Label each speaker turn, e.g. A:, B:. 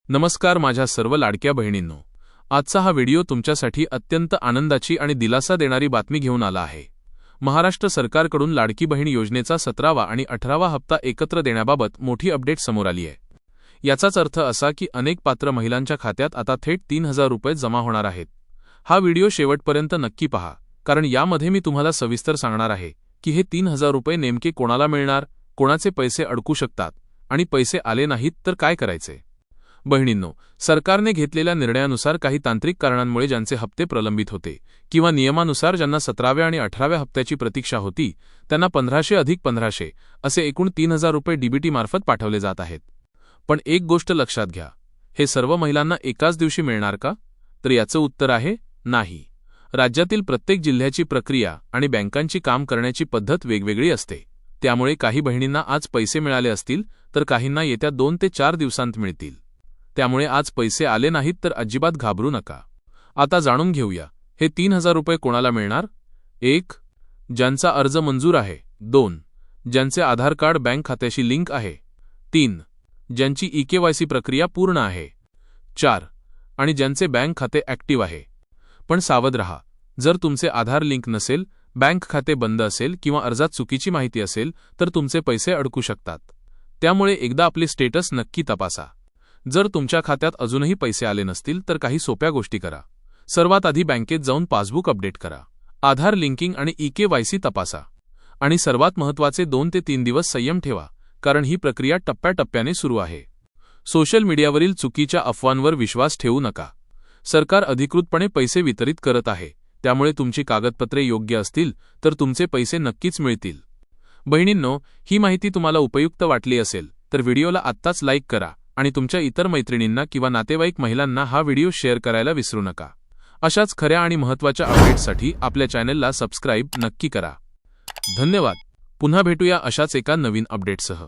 A: नमस्कार माझ्या सर्व लाडक्या बहिणींनो, आजचा हा व्हिडिओ तुमच्यासाठी अत्यंत आनंदाची आणि दिलासा देणारी बातमी घेऊन आला आहे। महाराष्ट्र सरकारकडून लाडकी बहीण योजनेचा 17वा आणि 18वा हप्ता एकत्र देण्याबाबत मोठी अपडेट समोर आली आहे। याचाच अर्थ असा की अनेक पात्र महिलांच्या खात्यात आता थेट 3000 रुपये जमा होणार आहेत। हा व्हिडिओ शेवटपर्यंत नक्की पहा, कारण यामध्ये मी तुम्हाला सविस्तर सांगणार आहे की हे 3000 रुपये नेमके कोणाला मिळणार, कोणाचे पैसे अडकू शकतात आणि पैसे आले नाहीत तर काय करायचे। बहिणींनो, सरकारने घेतलेल्या निर्णयानुसार काही तांत्रिक कारणांमुळे ज्यांचे हप्ते प्रलंबित होते किंवा नियमानुसार ज्यांना 17व्या आणि 18व्या हप्त्याची प्रतीक्षा होती, त्यांना 1500 अधिक 1500 असे एकूण 3000 रुपये डीबीटी मार्फत पाठवले जात आहेत। पण एक गोष्ट लक्षात घ्या, हे सर्व महिलांना एकाच दिवशी मिळणार का? तर याचं उत्तर आहे नाही। राज्यातील प्रत्येक जिल्ह्याची प्रक्रिया आणि बँकांची काम करण्याची पद्धत वेगवेगळी असते। त्यामुळे काही बहिणींना आज पैसे मिळाले असतील तर काहींना येत्या 2 ते 4 दिवसांत मिळतील। त्यामुळे आज पैसे आले नाहीत तर अजिबात घाबरू नका। आता जाणून घेऊया, हे 3000 रुपये कोणाला मिळणार। 1. ज्यांचा अर्ज मंजूर आहे। 2. ज्यांचे आधार कार्ड बँक खात्याशी लिंक आहे। 3. ज्यांची EKYC प्रक्रिया पूर्ण आहे। 4. आणि ज्यांचे बँक खाते ॲक्टिव्ह आहे। पण सावध रहा, जर तुमचे आधार लिंक नसेल, बँक खाते बंद असेल किंवा अर्जात चुकीची माहिती असेल तर तुमचे पैसे अडकू शकतात। त्यामुळे एकदा आपले स्टेटस नक्की तपासा। जर तुमच्या खात्यात अजूनही पैसे आले नसतील तर काही सोप्या गोष्टी करा। सर्वात आधी बँकेत जाऊन पासबुक अपडेट करा, आधार लिंकिंग आणि EKYC तपासा आणि सर्वात महत्त्वाचे 2 ते 3 दिवस संयम ठेवा, कारण ही प्रक्रिया टप्प्याटप्प्याने सुरू आहे। सोशल मीडियावरील चुकीच्या अफवांवर विश्वास ठेवू नका। सरकार अधिकृतपणे पैसे वितरित करत आहे, त्यामुळे तुमची कागदपत्रे योग्य असतील तर तुमचे पैसे नक्कीच मिळतील। बहिणींनो, ही माहिती तुम्हाला उपयुक्त वाटली असेल तर व्हिडिओला आत्ताच लाईक करा आणि तुमच्या इतर मैत्रिणींना किंवा नातेवाईक महिलांना हा व्हिडिओ शेअर करायला विसरू नका। अशाच खऱ्या आणि महत्त्वाच्या अपडेट्ससाठी आपल्या चॅनलला सबस्क्राईब नक्की करा। धन्यवाद। पुन्हा भेटूया अशाच एका नवीन अपडेटसह।